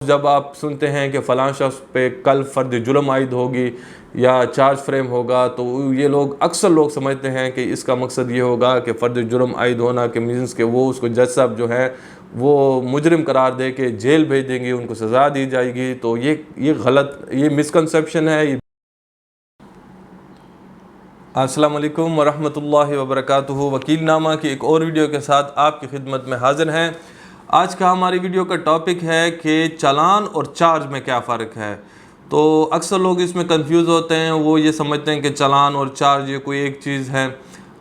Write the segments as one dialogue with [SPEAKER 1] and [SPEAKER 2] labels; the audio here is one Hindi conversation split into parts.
[SPEAKER 1] जब आप सुनते हैं कि फ़लाँ शख्स पे कल फ़र्द जुर्म आयद होगी या चार्ज फ्रेम होगा, तो ये लोग अक्सर लोग समझते हैं कि इसका मकसद ये होगा कि फ़र्द जुर्म आयद होना के मीन्स के वो उसको जज साहब जो है वो मुजरिम करार दे के जेल भेज देंगे, उनको सज़ा दी जाएगी। तो ये गलत, ये मिसकंसेप्शन है। अस्सलाम वालेकुम वरहमतुल्लाहि वबरकातुहू। वकीलनामा की एक और वीडियो के साथ आपकी खिदमत में हाजिर हैं। आज का हमारी वीडियो का टॉपिक है कि चालान और चार्ज में क्या फ़र्क है। तो अक्सर लोग इसमें कंफ्यूज होते हैं, वो ये समझते हैं कि चालान और चार्ज ये कोई एक चीज़ है।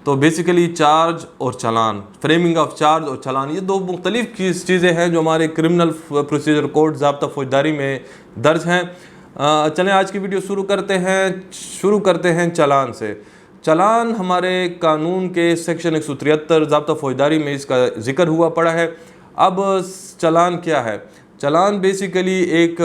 [SPEAKER 1] तो बेसिकली चार्ज और चालान, फ्रेमिंग ऑफ चार्ज और चालान, ये दो मुख्तलिफ चीज़ें हैं जो हमारे क्रिमिनल प्रोसीजर कोड ज़ाब्ता फौजदारी में दर्ज हैं। चलें आज की वीडियो शुरू करते हैं चालान से। चालान हमारे कानून के सेक्शन 173 ज़ाब्ता फौजदारी में इसका ज़िक्र हुआ पड़ा है। अब चालान क्या है? चालान बेसिकली एक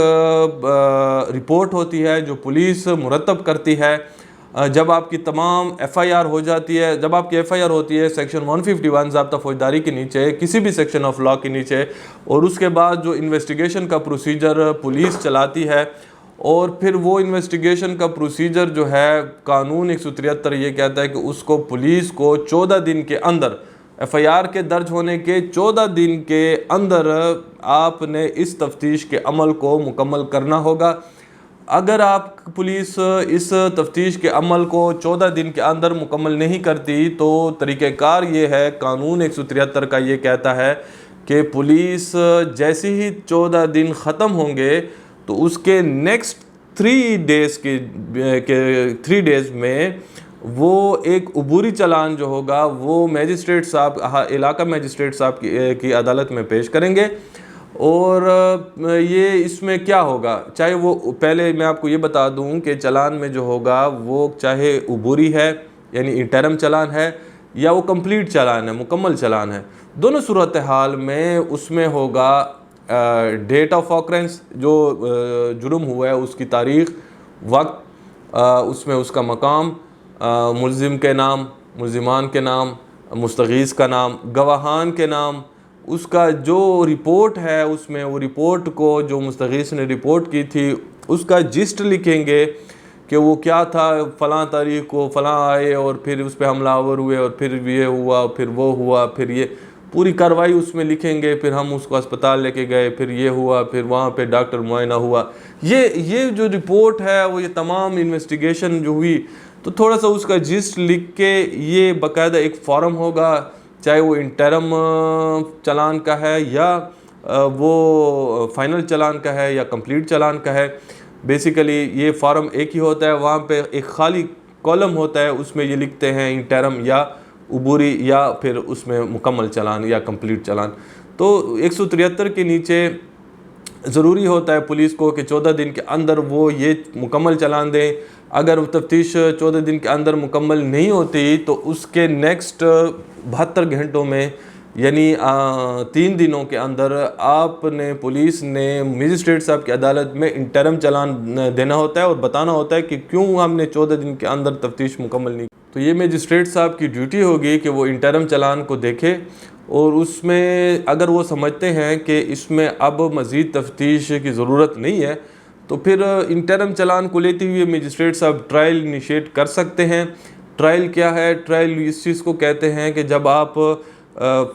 [SPEAKER 1] रिपोर्ट होती है जो पुलिस मुरतब करती है जब आपकी तमाम FIR हो जाती है। जब आपकी FIR होती है सेक्शन 151 ज़ाब्ता फौजदारी के नीचे, किसी भी सेक्शन ऑफ लॉ के नीचे, और उसके बाद जो इन्वेस्टिगेशन का प्रोसीजर पुलिस चलाती है, और फिर वो इन्वेस्टिगेशन का प्रोसीजर जो है कानून 173 ये कहता है कि उसको पुलिस को 14 दिन के अंदर, FIR के दर्ज होने के 14 दिन के अंदर आपने इस तफ्तीश के अमल को मुकम्मल करना होगा। अगर आप पुलिस इस तफ्तीश के अमल को 14 दिन के अंदर मुकम्मल नहीं करती तो तरीक़ेकार ये है, कानून 173 का ये कहता है कि पुलिस जैसे ही 14 दिन ख़त्म होंगे तो उसके नेक्स्ट 3 डेज़ में वो एक अबूरी चालान जो होगा वो मजिस्ट्रेट साहब, इलाका मजिस्ट्रेट साहब की अदालत में पेश करेंगे। और ये इसमें क्या होगा, चाहे वो, पहले मैं आपको ये बता दूं कि चालान में जो होगा वो चाहे अबूरी है यानी इंटरम चालान है या वो कंप्लीट चालान है, मुकम्मल चालान है, दोनों सूरत हाल में उसमें होगा डेट ऑफ ऑकरेंस, जो जुर्म हुआ है उसकी तारीख़, वक्त, उसमें उसका मकाम, मुल्ज़िम के नाम, मुल्ज़िमान के नाम, मुस्तगीज़ का नाम, गवाहान के नाम, उसका जो रिपोर्ट है उसमें वो रिपोर्ट को जो मुस्तगीज़ ने रिपोर्ट की थी उसका जिस्ट लिखेंगे कि वो क्या था, फ़लाँ तारीख़ को फ़लाँ आए और फिर उस पर हमलावर हुए और फिर ये हुआ, फिर वो हुआ, फिर ये पूरी कार्रवाई उसमें लिखेंगे, फिर हम उसको अस्पताल लेके गए, फिर ये हुआ, फिर वहाँ पे डॉक्टर मुआयना हुआ। ये जो रिपोर्ट है वो ये तमाम इन्वेस्टिगेशन जो हुई, तो थोड़ा सा उसका जिस्ट लिख के ये बाकायदा एक फॉर्म होगा, चाहे वो इंटरम चालान का है या वो फाइनल चालान का है या कंप्लीट चालान का है। बेसिकली ये फॉर्म एक ही होता है, वहाँ पे एक खाली कॉलम होता है, उसमें ये लिखते हैं इंटरम या अबूरी या फिर उसमें मुकम्मल चालान या कंप्लीट चालान। तो 173 के नीचे ज़रूरी होता है पुलिस को कि 14 दिन के अंदर वो ये मुकम्मल चालान दें। अगर तफ्तीश 14 दिन के अंदर मुकम्मल नहीं होती तो उसके नेक्स्ट 72 घंटों में यानी 3 दिनों के अंदर आपने, पुलिस ने मजिस्ट्रेट साहब की अदालत में इंटरम चालान देना होता है और बताना होता है कि क्यों हमने 14 दिन के अंदर तफ्तीश मुकम्मल नहीं। तो ये मजिस्ट्रेट साहब की ड्यूटी होगी कि वो इंटरम चालान को देखे, और उसमें अगर वो समझते हैं कि इसमें अब मज़ीद तफ्तीश की ज़रूरत नहीं है तो फिर इंटरम चालान को लेते हुए मजिस्ट्रेट साहब ट्रायल इनिशिएट कर सकते हैं। ट्रायल क्या है? ट्रायल इस चीज़ को कहते हैं कि जब आप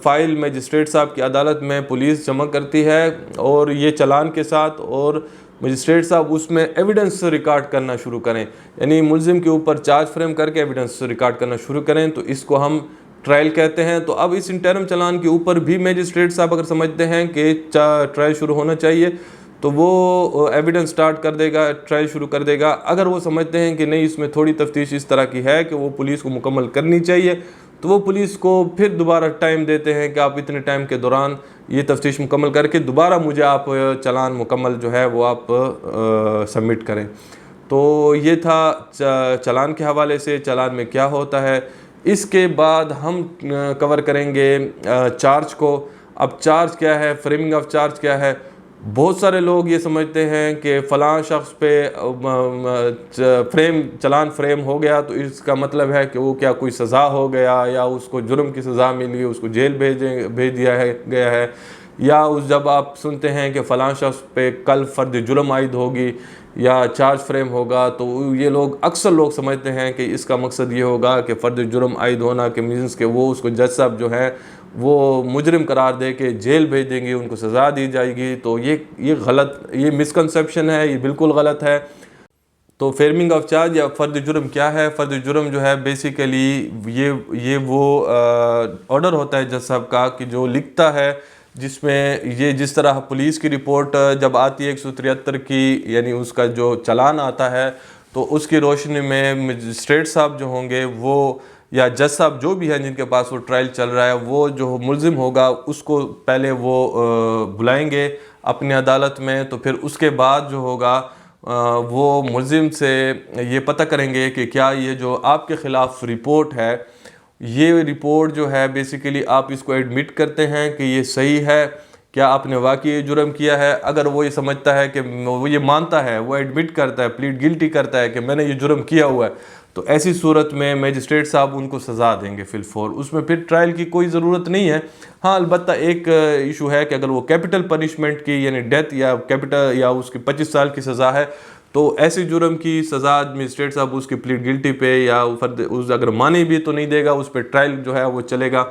[SPEAKER 1] फ़ाइल मजिस्ट्रेट साहब की अदालत में पुलिस जमा करती है और ये चालान के साथ, और मजिस्ट्रेट साहब उसमें एविडेंस रिकॉर्ड करना शुरू करें, यानी मुल्ज़िम के ऊपर चार्ज फ्रेम करके एविडेंस रिकॉर्ड करना शुरू करें, तो इसको हम ट्रायल कहते हैं। तो अब इस इंटरम चालान के ऊपर भी मजिस्ट्रेट साहब अगर समझते हैं कि ट्रायल शुरू होना चाहिए तो वो एविडेंस स्टार्ट कर देगा, ट्रायल शुरू कर देगा। अगर वो समझते हैं कि नहीं, इसमें थोड़ी तफ्तीश इस तरह की है कि वो पुलिस को मुकम्मल करनी चाहिए, तो वो पुलिस को फिर दोबारा टाइम देते हैं कि आप इतने टाइम के दौरान ये तफ्तीश मुकम्मल करके दोबारा मुझे आप चालान मुकम्मल जो है वो आप सबमिट करें। तो ये था चालान के हवाले से, चालान में क्या होता है। इसके बाद हम कवर करेंगे चार्ज को। अब चार्ज क्या है, फ्रेमिंग ऑफ चार्ज क्या है। बहुत सारे लोग ये समझते हैं कि फ़लाँ शख्स पे चालान फ्रेम हो गया तो इसका मतलब है कि वो क्या कोई सज़ा हो गया या उसको जुर्म की सज़ा मिली, उसको जेल भेज दिया गया है, या उस जब आप सुनते हैं कि फ़लाँ शख्स पे कल फ़र्द जुर्म आयद होगी या चार्ज फ्रेम होगा, तो ये लोग अक्सर लोग समझते हैं कि इसका मकसद ये होगा कि फ़र्द जुर्म आयद होना के मीन्स के वो उसको जज साहब जो है वो मुजरिम करार दे के जेल भेज देंगे, उनको सज़ा दी जाएगी। तो ये गलत, ये मिसकंसेप्शन है, ये बिल्कुल गलत है। तो फ्रेमिंग ऑफ चार्ज या फ़र्द जुर्म क्या है? फ़र्द जुर्म जो है बेसिकली ये वो ऑर्डर होता है जज साहब का कि जो लिखता है, जिसमें ये जिस तरह पुलिस की रिपोर्ट जब आती है 173 की, यानी उसका जो चालान आता है, तो उसकी रोशनी में मजिस्ट्रेट साहब जो होंगे वो या जज साहब जो भी हैं जिनके पास वो ट्रायल चल रहा है, वो जो मुल्ज़िम होगा उसको पहले वो बुलाएंगे अपनी अदालत में। तो फिर उसके बाद जो होगा वो मुल्ज़िम से ये पता करेंगे कि क्या ये जो आपके ख़िलाफ़ रिपोर्ट है, ये रिपोर्ट जो है बेसिकली आप इसको एडमिट करते हैं कि ये सही है, क्या आपने वाकई जुर्म किया है। अगर वो ये समझता है कि वो ये मानता है, वो एडमिट करता है, प्लीड गिल्टी करता है कि मैंने ये जुर्म किया हुआ है, तो ऐसी सूरत में मजिस्ट्रेट साहब उनको सज़ा देंगे फिलफौर, उसमें फिर ट्रायल की कोई ज़रूरत नहीं है। हाँ, अलबत्ता एक इशू है कि अगर वो कैपिटल पनिशमेंट की यानी डेथ या कैपिटल या उसकी 25 साल की सज़ा है, तो ऐसे जुर्म की सज़ा मजिस्ट्रेट साहब उसकी प्लीड गिल्टी पे या फर्द उस अगर माने भी तो नहीं देगा, उस पर ट्रायल जो है वो चलेगा।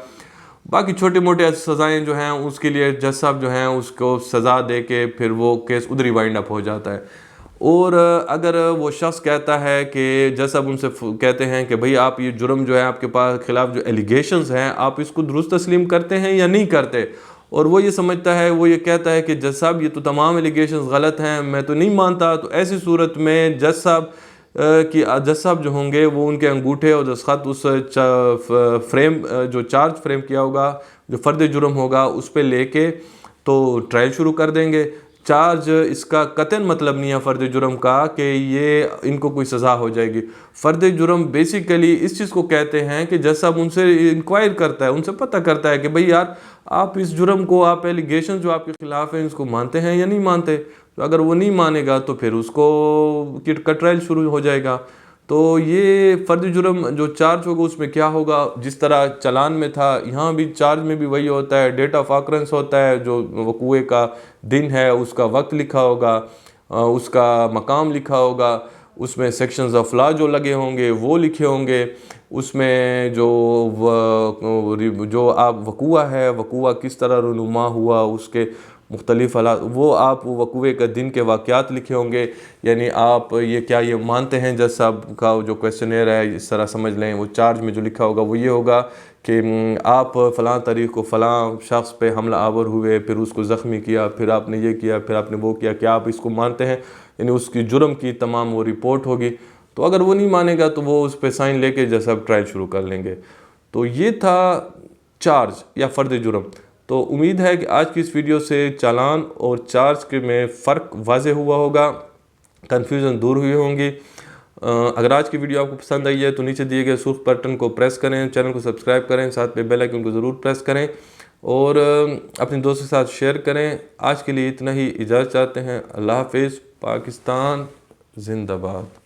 [SPEAKER 1] बाकी छोटे मोटे ऐसी सज़ाएँ जो हैं उसके लिए जज साहब जो हैं उसको सज़ा दे के फिर वो केस उधर ही वाइंड अप हो जाता है। और अगर वो शख्स कहता है कि जज साहब उनसे कहते हैं कि भाई आप ये जुर्म जो है आपके पास खिलाफ जो एलिगेशंस हैं आप इसको दुरुस्त तस्लीम करते हैं या नहीं करते, और वो ये समझता है, वो ये कहता है कि जज साहब ये तो तमाम एलिगेशंस गलत हैं, मैं तो नहीं मानता, तो ऐसी सूरत में जज साहब जो होंगे वो उनके अंगूठे और दस्तखत उस फ्रेम जो चार्ज फ्रेम किया होगा, जो फ़र्द जुर्म होगा, उस पर लेके तो ट्रायल शुरू कर देंगे। चार्ज इसका कतई मतलब नहीं है फ़र्द जुर्म का कि ये इनको कोई सज़ा हो जाएगी। फ़र्द जुर्म बेसिकली इस चीज़ को कहते हैं कि जज साहब उनसे इंक्वायर करता है, उनसे पता करता है कि भाई यार आप इस जुर्म को, आप एलिगेशन जो आपके ख़िलाफ़ हैं इसको मानते हैं या नहीं मानते। तो अगर वो नहीं मानेगा तो फिर उसको का ट्रायल शुरू हो जाएगा। तो ये फ़र्द जुर्म जो चार्ज होगा उसमें क्या होगा, जिस तरह चालान में था, यहाँ भी चार्ज में भी वही होता है। डेट ऑफ ऑकरेंस होता है, जो वक़ूए का दिन है उसका वक्त लिखा होगा, उसका मकाम लिखा होगा, उसमें सेक्शंस ऑफ लॉ जो लगे होंगे वो लिखे होंगे, उसमें जो आप वक़ूआ है, वक़ूआ किस तरह रूनुमा हुआ, उसके मुख्तलिफ हालात, वो आप वक़ूए का दिन के वाक़यात लिखे होंगे। यानी आप ये क्या ये मानते हैं, जज साहब का जो क्वेश्चनेयर है इस तरह समझ लें, वो चार्ज में जो लिखा होगा वो ये होगा कि आप फ़लाँ तारीख़ को फ़लाँ शख्स पे हमला आवर हुए, फिर उसको ज़ख्मी किया, फिर आपने ये किया, फिर आपने वो किया, क्या आप इसको मानते हैं। यानी उसकी जुर्म की तमाम वो रिपोर्ट होगी। तो अगर वो नहीं मानेगा तो वो उस पर साइन लेके जज साहब ट्रायल शुरू कर लेंगे। तो ये था चार्ज या फ़र्द जुर्म। तो उम्मीद है कि आज की इस वीडियो से चालान और चार्ज के में फ़र्क वाज़े हुआ होगा, कन्फ्यूज़न दूर हुई होंगी। अगर आज की वीडियो आपको पसंद आई है तो नीचे दिए गए सुर्ख बटन को प्रेस करें, चैनल को सब्सक्राइब करें, साथ में बेल आइकन को ज़रूर प्रेस करें और अपने दोस्तों के साथ शेयर करें। आज के लिए इतना ही, इजाज़त चाहते हैं। अल्लाह हाफ़िज़। पाकिस्तान जिंदाबाद।